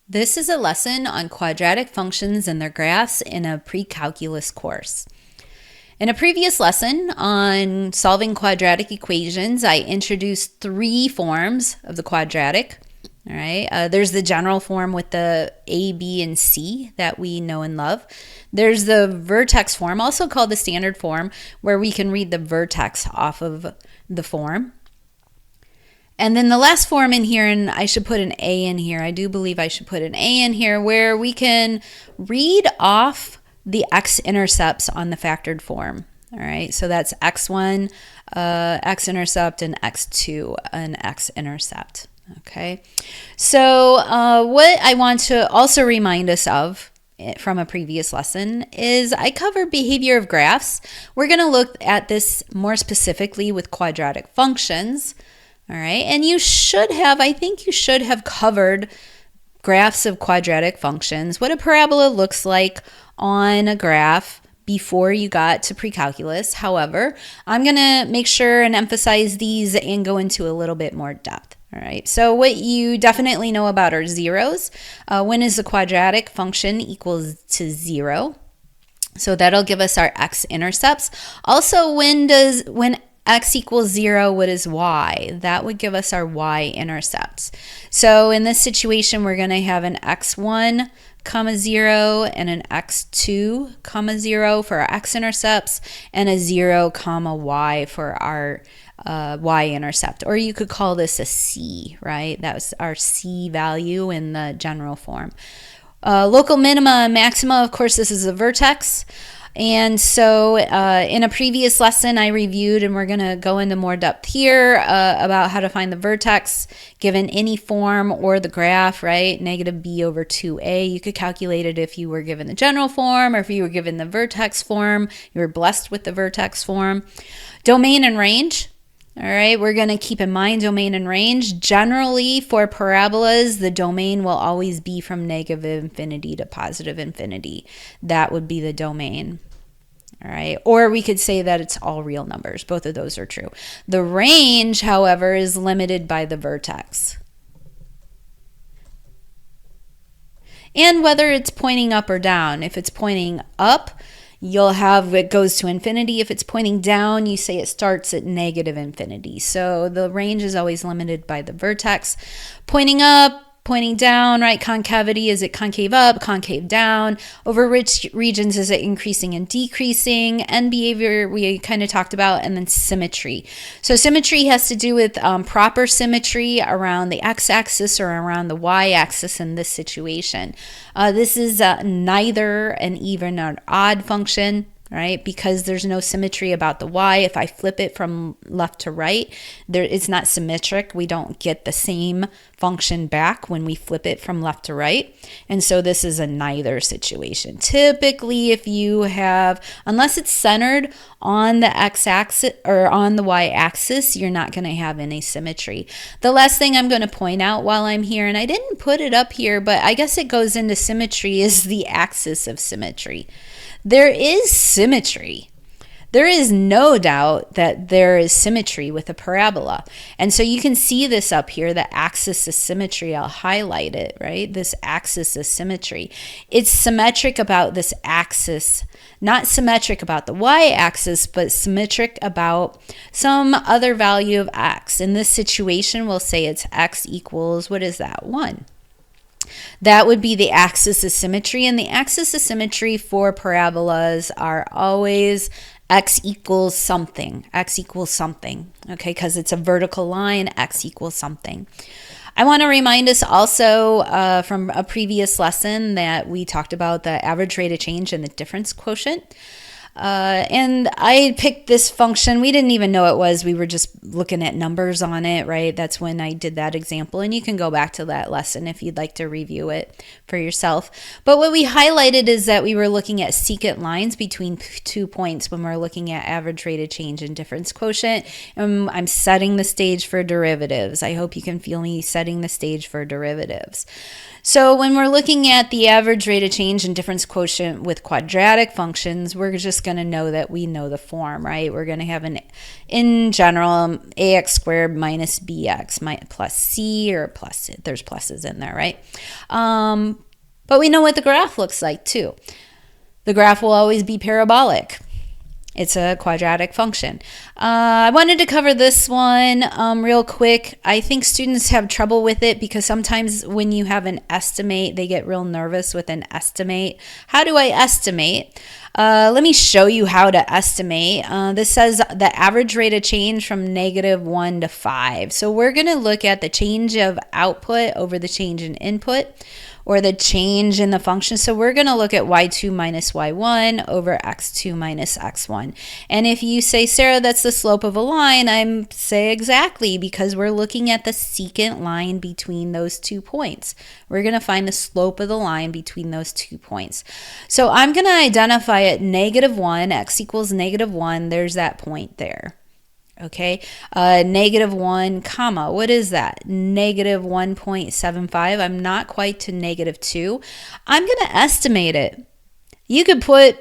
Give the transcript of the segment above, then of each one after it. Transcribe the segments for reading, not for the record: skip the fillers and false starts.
This is a lesson on quadratic functions and their graphs in a pre-calculus course. In a previous lesson on solving quadratic equations, I introduced three forms of the quadratic. All right, there's the general form with the A, B, and C that we know and love. There's the vertex form, also called the standard form, where we can read the vertex off of the form. And then the last form in here, and I should put an A in here. I do believe I should put an A in here where we can read off the x-intercepts on the factored form. All right, so that's x1, x-intercept, and x2, an x-intercept. Okay, so what I want to also remind us of from a previous lesson is I covered behavior of graphs. We're going to look at this more specifically with quadratic functions. All right, and I think you should have covered graphs of quadratic functions, what a parabola looks like on a graph before you got to pre-calculus. However, I'm going to make sure and emphasize these and go into a little bit more depth. All right, so what you definitely know about are zeros. When is the quadratic function equals to 0? So that'll give us our x-intercepts. Also, when x equals 0, what is y? That would give us our y-intercepts. So in this situation, we're going to have an x1, 0 and an x2, 0 for our x-intercepts and a 0, y for our y-intercept. Or you could call this a c, right? That was our c value in the general form. Local minima and maxima, of course, this is a vertex. And so in a previous lesson I reviewed, and we're going to go into more depth here about how to find the vertex given any form or the graph, right? Negative b over 2a. You could calculate it if you were given the general form or if you were given the vertex form. You were blessed with the vertex form. Domain and range. All right, we're going to keep in mind domain and range. Generally, for parabolas, the domain will always be from negative infinity to positive infinity. That would be the domain. All right, or we could say that it's all real numbers. Both of those are true. The range, however, is limited by the vertex. And whether it's pointing up or down. If it's pointing up, you'll have it goes to infinity. If it's pointing down, you say it starts at negative infinity. So the range is always limited by the vertex. Pointing up, pointing down, right? Concavity, is it concave up, concave down? Over which regions is it increasing and decreasing? And behavior we kind of talked about, and then symmetry. So symmetry has to do with proper symmetry around the x-axis or around the y-axis in this situation. This is neither an even or odd function, right? Because there's no symmetry about the y. If I flip it from left to right, it's not symmetric. We don't get the same function back when we flip it from left to right. And so this is a neither situation. Typically, if you have, unless it's centered on the x-axis or on the y-axis, you're not going to have any symmetry. The last thing I'm going to point out while I'm here, and I didn't put it up here, but I guess it goes into symmetry, is the axis of symmetry. There is symmetry. There is no doubt that there is symmetry with a parabola. And so you can see this up here, the axis of symmetry. I'll highlight it, right? This axis of symmetry. It's symmetric about this axis, not symmetric about the y-axis, but symmetric about some other value of x. In this situation, we'll say it's x equals, what is that, 1. That would be the axis of symmetry, and the axis of symmetry for parabolas are always x equals something, okay, because it's a vertical line, x equals something. I want to remind us also from a previous lesson that we talked about the average rate of change and the difference quotient. And I picked this function. We didn't even know it was. We were just looking at numbers on it, right? That's when I did that example. And you can go back to that lesson if you'd like to review it for yourself. But what we highlighted is that we were looking at secant lines between 2 points when we're looking at average rate of change and difference quotient. I'm setting the stage for derivatives. I hope you can feel me setting the stage for derivatives. So when we're looking at the average rate of change and difference quotient with quadratic functions, we're just going to know that we know the form, right? We're going to have in general, ax squared minus bx plus c, or plus, there's pluses in there, right? But we know what the graph looks like too. The graph will always be parabolic. It's a quadratic function. I wanted to cover this one real quick. I think students have trouble with it because sometimes when you have an estimate, they get real nervous with an estimate. How do I estimate? Let me show you how to estimate. This says the average rate of change from -1 to 5. So we're going to look at the change of output over the change in input, or the change in the function. So we're going to look at y2 minus y1 over x2 minus x1. And if you say, Sarah, that's the slope of a line, I'm say exactly, because we're looking at the secant line between those 2 points. We're going to find the slope of the line between those 2 points. So I'm going to identify at -1, x equals -1, there's that point there. Okay, -1 comma, what is that? -1.75. I'm not quite to -2. I'm going to estimate it. You could put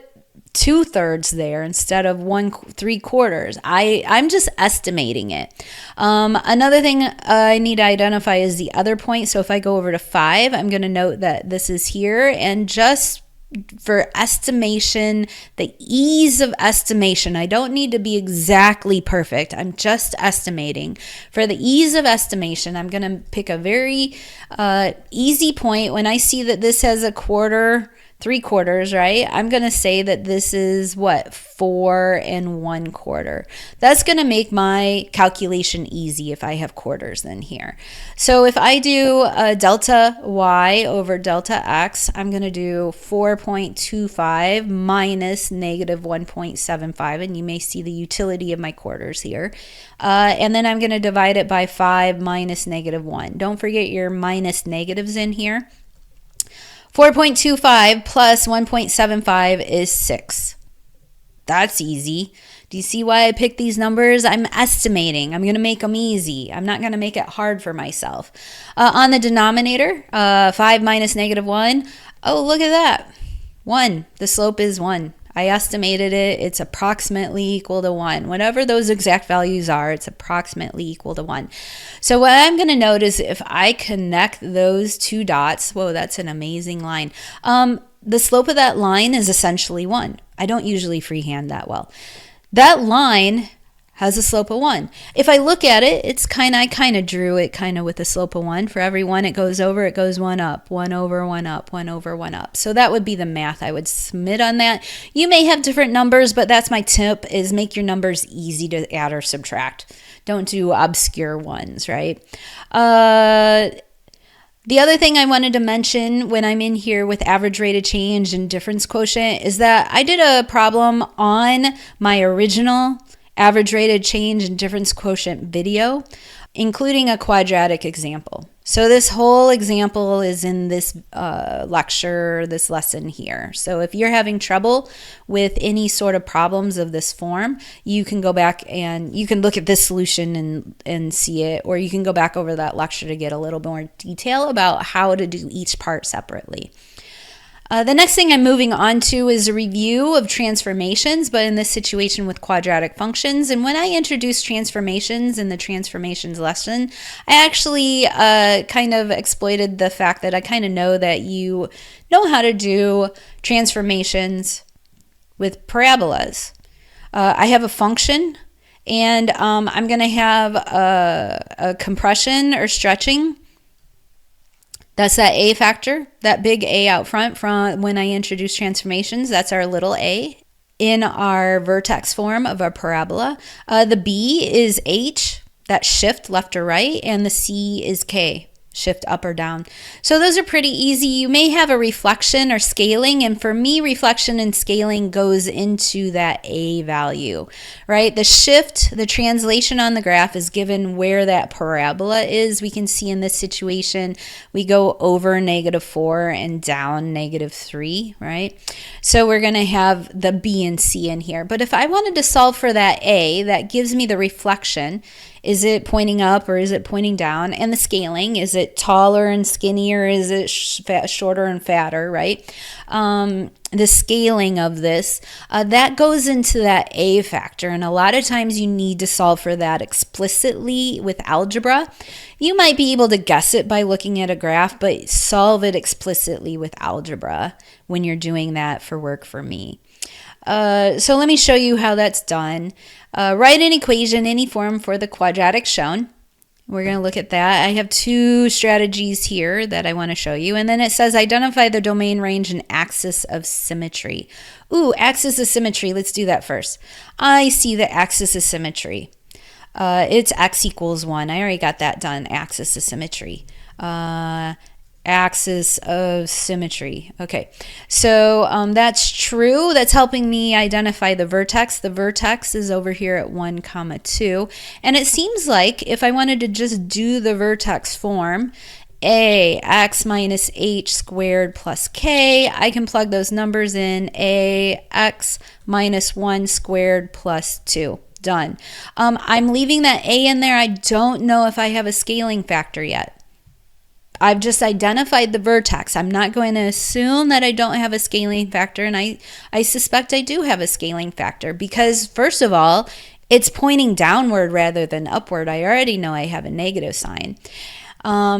2/3 there instead of 1/3. I'm just estimating it. Another thing I need to identify is the other point. So if I go over to 5, I'm going to note that this is here, and just for estimation, the ease of estimation, I don't need to be exactly perfect. I'm just estimating. For the ease of estimation, I'm going to pick a very easy point. When I see that this has a quarter, 3/4, right? I'm going to say that this is what? 4 1/4. That's going to make my calculation easy if I have quarters in here. So if I do delta y over delta x, I'm going to do 4.25 minus -1.75, and you may see the utility of my quarters here. And then I'm going to divide it by 5 minus -1. Don't forget your minus negatives in here. 4.25 plus 1.75 is 6. That's easy. Do you see why I picked these numbers? I'm estimating. I'm going to make them easy. I'm not going to make it hard for myself. On the denominator, 5 minus -1. Oh, look at that. 1. The slope is 1. I estimated it. It's approximately equal to 1. Whatever those exact values are, it's approximately equal to 1. So what I'm going to note is if I connect those 2 dots, whoa, that's an amazing line. The slope of that line is essentially 1. I don't usually freehand that well. That line has a slope of 1. If I look at it, I kind of drew it with a slope of 1. For every 1 it goes over, it goes 1 up, 1 over, 1 up, 1 over, 1 up. So that would be the math I would submit on that. You may have different numbers, but that's my tip, is make your numbers easy to add or subtract. Don't do obscure ones, right? The other thing I wanted to mention when I'm in here with average rate of change and difference quotient is that I did a problem on my original average rate of change and difference quotient video, including a quadratic example. So this whole example is in this lecture, this lesson here. So if you're having trouble with any sort of problems of this form, you can go back and you can look at this solution and see it, or you can go back over that lecture to get a little more detail about how to do each part separately. The next thing I'm moving on to is a review of transformations, but in this situation with quadratic functions. And when I introduced transformations in the transformations lesson, I actually kind of exploited the fact that I kind of know that you know how to do transformations with parabolas. I have a function, and I'm going to have a compression or stretching. That's that a factor, that big A out front from when I introduce transformations. That's our little a in our vertex form of our parabola. The B is H, that shift left or right, and the C is K, shift up or down. So those are pretty easy. You may have a reflection or scaling, and for me, reflection and scaling goes into that A value, right? The shift, the translation on the graph is given where that parabola is. We can see in this situation, we go over -4 and down -3, right? So we're going to have the B and C in here. But if I wanted to solve for that A, that gives me the reflection. Is it pointing up or is it pointing down? And the scaling, is it taller and skinnier? Is it shorter and fatter, right? The scaling of this, that goes into that A factor. And a lot of times you need to solve for that explicitly with algebra. You might be able to guess it by looking at a graph, but solve it explicitly with algebra when you're doing that for work for me. So let me show you how that's done. Write an equation, any form for the quadratic shown. We're going to look at that. I have two strategies here that I want to show you. And then it says identify the domain, range, and axis of symmetry. Ooh, axis of symmetry. Let's do that first. I see the axis of symmetry. It's x equals 1. I already got that done. Axis of symmetry. Axis of symmetry. Okay, so that's true. That's helping me identify the vertex. The vertex is over here at 1, 2. And it seems like if I wanted to just do the vertex form, a x minus h squared plus k, I can plug those numbers in. A x minus 1 squared plus 2. Done. I'm leaving that a in there. I don't know if I have a scaling factor yet. I've just identified the vertex. I'm not going to assume that I don't have a scaling factor, and I suspect I do have a scaling factor because, first of all, it's pointing downward rather than upward. I already know I have a negative sign.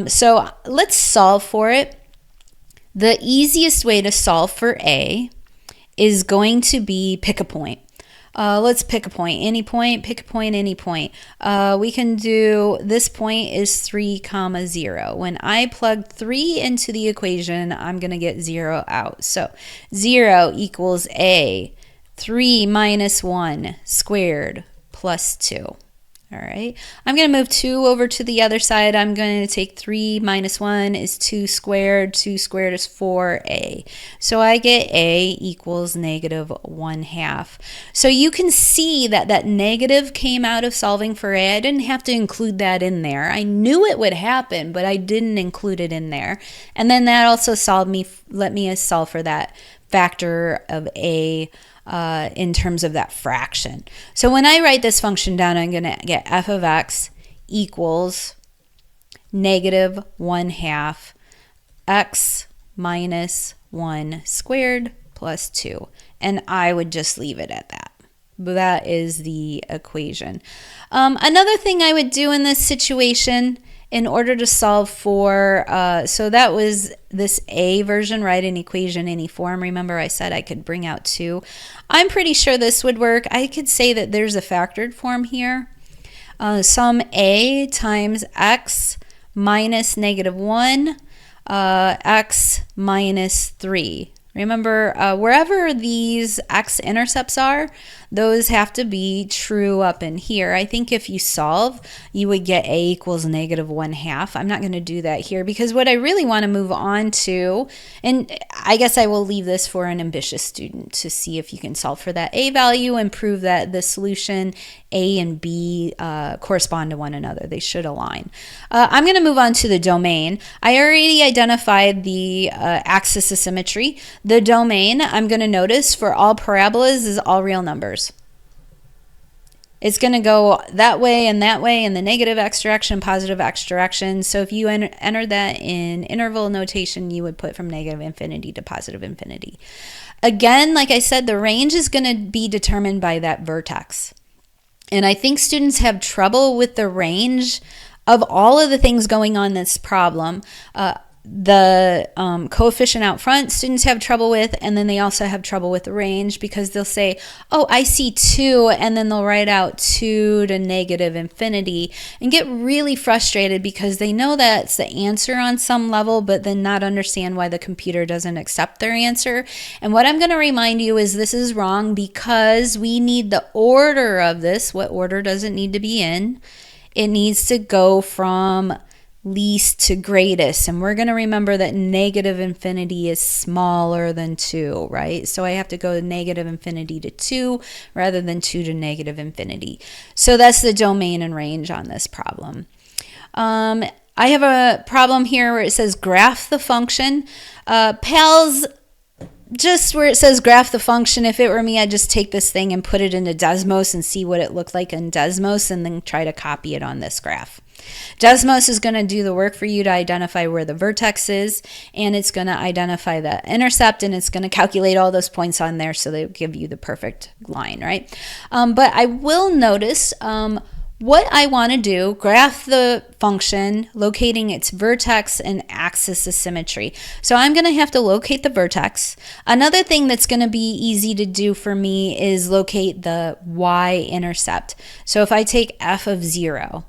So let's solve for it. The easiest way to solve for A is going to be pick a point. Let's pick a point, any point, pick a point, any point. We can do, this point is 3, 0. When I plug 3 into the equation, I'm going to get 0 out. So 0 equals A, 3 minus 1 squared plus 2. All right, I'm going to move 2 over to the other side. I'm going to take 3 minus 1 is 2 squared. 2 squared is 4a. So I get a equals negative 1/2. So you can see that that negative came out of solving for a. I didn't have to include that in there. I knew it would happen, but I didn't include it in there. And then that also let me solve for that factor of a in terms of that fraction. So when I write this function down, I'm going to get f of x equals negative 1/2 x minus 1 squared plus 2. And I would just leave it at that. That is the equation. Another thing I would do in this situation in order to solve for, so that was this A version, write an equation any form. Remember I said I could bring out 2. I'm pretty sure this would work. I could say that there's a factored form here. Sum A times x minus negative 1, x minus 3. Remember, wherever these x-intercepts are, those have to be true up in here. I think if you solve, you would get a equals negative 1/2. I'm not going to do that here because what I really want to move on to, and I guess I will leave this for an ambitious student to see if you can solve for that a value and prove that the solution A and B correspond to one another. They should align. I'm going to move on to the domain. I already identified the axis of symmetry. The domain, I'm going to notice for all parabolas is all real numbers. It's going to go that way and the negative x direction, positive x direction. So if you enter that in interval notation, you would put from negative infinity to positive infinity. Again, like I said, the range is going to be determined by that vertex. And I think students have trouble with the range of all of the things going on in this problem. The coefficient out front students have trouble with, and then they also have trouble with the range because they'll say, oh, I see 2, and then they'll write out 2 to negative infinity and get really frustrated because they know that's the answer on some level, but then not understand why the computer doesn't accept their answer. And what I'm going to remind you is this is wrong because we need the order of this. What order does it need to be in? It needs to go from least to greatest, and we're going to remember that negative infinity is smaller than 2, right? So I have to go negative infinity to 2 rather than 2 to negative infinity. So that's the domain and range on this problem. I have a problem here where it says graph the function. Pals, just where it says graph the function, if it were me, I'd just take this thing and put it into Desmos and see what it looked like in Desmos and then try to copy it on this graph. Desmos is going to do the work for you to identify where the vertex is, and it's going to identify the intercept, and it's going to calculate all those points on there so they give you the perfect line, right? But I will notice what I want to do, graph the function, locating its vertex and axis of symmetry. So I'm going to have to locate the vertex. Another thing that's going to be easy to do for me is locate the y-intercept. So if I take f of 0,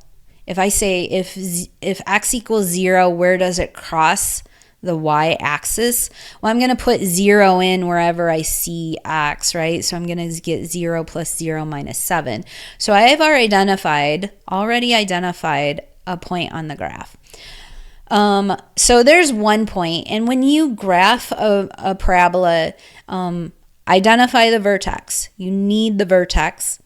if I say if x equals 0, where does it cross the y-axis? Well, I'm going to put 0 in wherever I see x, right? So I'm going to get 0 plus 0 minus 7. So I have already identified a point on the graph. So there's one point, and when you graph a parabola, identify the vertex. You need the vertex.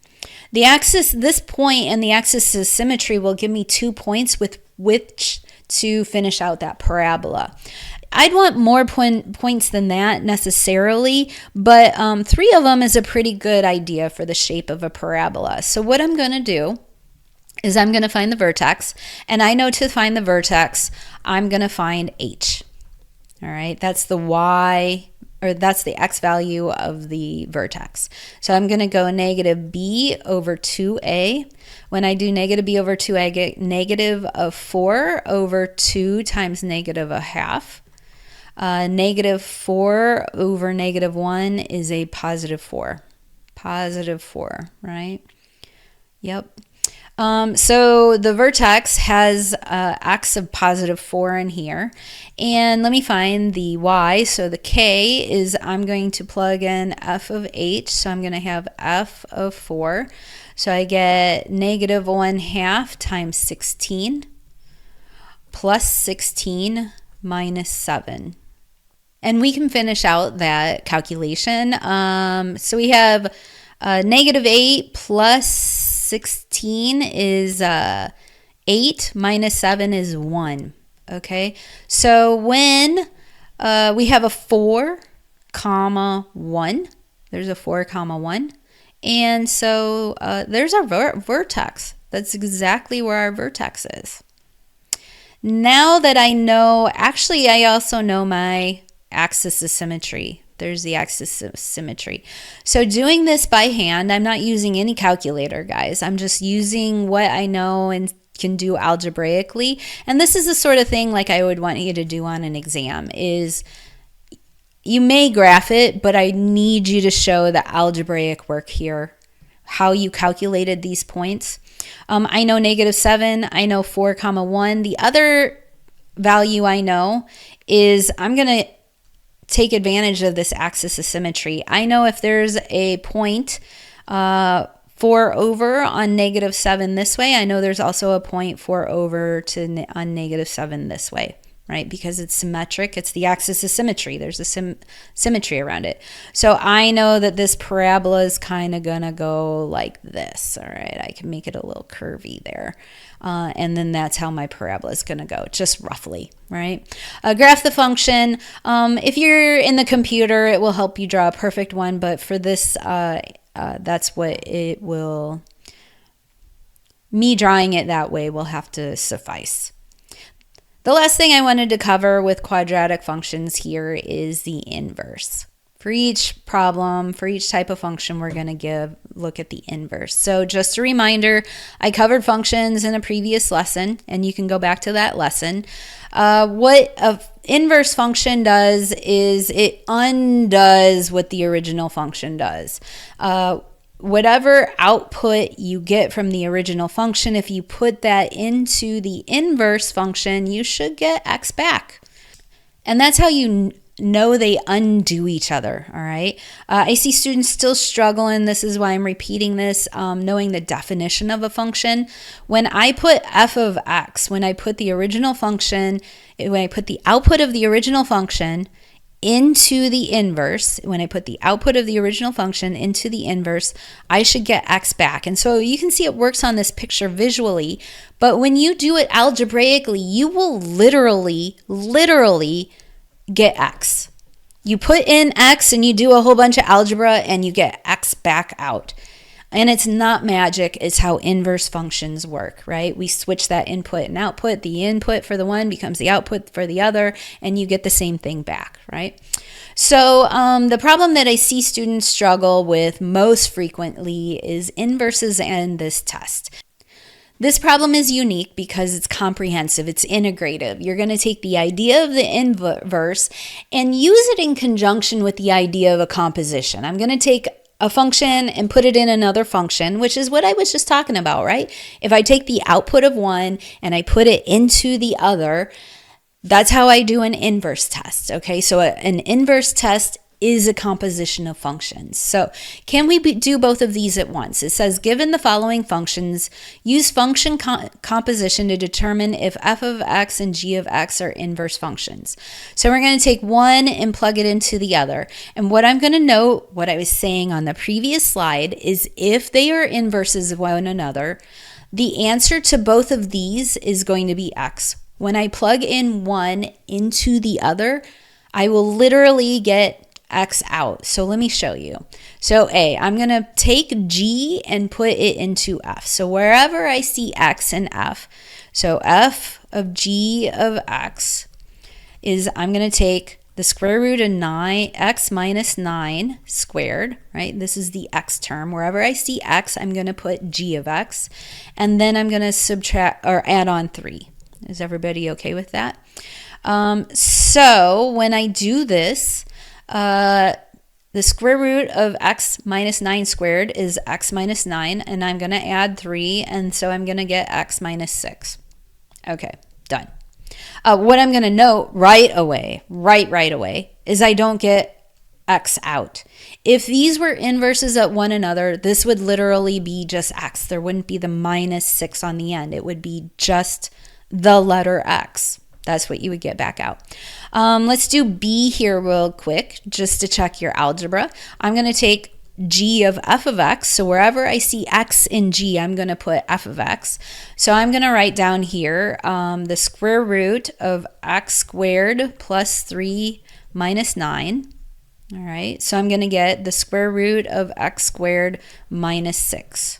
The axis, this point and the axis of symmetry will give me 2 points with which to finish out that parabola. I'd want more points than that necessarily, but 3 of them is a pretty good idea for the shape of a parabola. So what I'm going to do is I'm going to find the vertex, and I know to find the vertex, I'm going to find h. All right, that's the y, or that's the x value of the vertex. So I'm going to go negative b over 2a. When I do negative b over 2, I get negative of 4 over 2 times negative a half. Negative 4 over negative 1 is a positive 4. Positive 4, right? Yep. So the vertex has x of positive 4 in here. And let me find the y. So the k is, I'm going to plug in f of h. So I'm going to have f of 4. So I get negative 1/2 times 16 plus 16 minus 7. And we can finish out that calculation. So we have negative 8 plus 16 is 8 minus 7 is 1. Okay, so when we have a 4 comma 1, there's a 4 comma 1, and so there's our vertex. That's exactly where our vertex is. Now that I know, actually I also know my axis of symmetry. There's the axis of symmetry. So doing this by hand, I'm not using any calculator, guys. I'm just using what I know and can do algebraically. And this is the sort of thing like I would want you to do on an exam is you may graph it, but I need you to show the algebraic work here, how you calculated these points. I know negative 7. I know 4 comma 1. The other value I know is I'm going to take advantage of this axis of symmetry. I know if there's a point 4 over on negative 7 this way, I know there's also a point 4 over on negative 7 this way, right? Because it's symmetric. It's the axis of symmetry. There's a symmetry around it. So I know that this parabola is kind of going to go like this, all right? I can make it a little curvy there. And then that's how my parabola is going to go, just roughly, right? Graph the function. If you're in the computer, it will help you draw a perfect one, but for this, that's what it will, me drawing it that way will have to suffice. The last thing I wanted to cover with quadratic functions here is the inverse. For each problem, for each type of function, we're going to look at the inverse. So just a reminder, I covered functions in a previous lesson, and you can go back to that lesson. What an inverse function does is it undoes what the original function does. Whatever output you get from the original function, if you put that into the inverse function, you should get x back. And that's how you know they undo each other, all right? I see students still struggling. This is why I'm repeating this, knowing the definition of a function. When I put f of x, when I put the original function, when I put the output of the original function into the inverse, when I put the output of the original function into the inverse, I should get x back. And so you can see it works on this picture visually, but when you do it algebraically, you will literally get x. You put in x and you do a whole bunch of algebra and you get x back out. And it's not magic, it's how inverse functions work, right? We switch that input and output. The input for the one becomes the output for the other, and you get the same thing back, right? So the problem that I see students struggle with most frequently is inverses and this test. This problem is unique because it's comprehensive, it's integrative. You're going to take the idea of the inverse and use it in conjunction with the idea of a composition. I'm going to take a function and put it in another function, which is what I was just talking about, right? If I take the output of one and I put it into the other, that's how I do an inverse test, okay? So an inverse test is a composition of functions. So can we do both of these at once? It says, given the following functions, use function composition to determine if f of x and g of x are inverse functions. So we're going to take one and plug it into the other. And what I'm going to note, what I was saying on the previous slide, is if they are inverses of one another, the answer to both of these is going to be x. When I plug in one into the other, I will literally get x out. So let me show you. So I'm going to take g and put it into f. So wherever I see x and f, so f of g of x is, I'm going to take the square root of x minus 9 squared, right? This is the x term. Wherever I see x, I'm going to put g of x, and then I'm going to subtract or add on 3. Is everybody okay with that? So when I do this, the square root of x minus 9 squared is x minus 9, and I'm going to add 3, and so I'm going to get x minus 6. Okay, done. What I'm going to note right away, is I don't get x out. If these were inverses at one another, this would literally be just x. There wouldn't be the minus 6 on the end. It would be just the letter x. That's what you would get back out. Let's do b here real quick, just to check your algebra. I'm going to take g of f of x. So wherever I see x in g, I'm going to put f of x. So I'm going to write down here the square root of x squared plus 3 minus 9. All right, so I'm going to get the square root of x squared minus 6.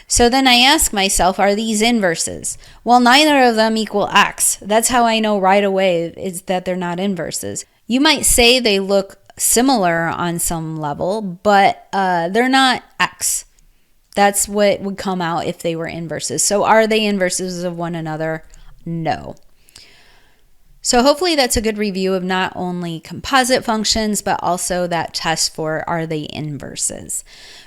So then I ask myself, are these inverses? Well, neither of them equal x. That's how I know right away is that they're not inverses. You might say they look similar on some level, but they're not x. That's what would come out if they were inverses. So are they inverses of one another? No. So hopefully that's a good review of not only composite functions, but also that test for are they inverses.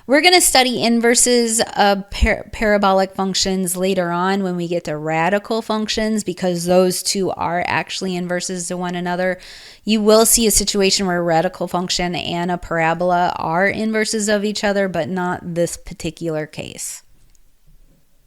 We're going to study inverses of parabolic functions later on when we get to radical functions, because those two are actually inverses to one another. You will see a situation where a radical function and a parabola are inverses of each other, but not this particular case.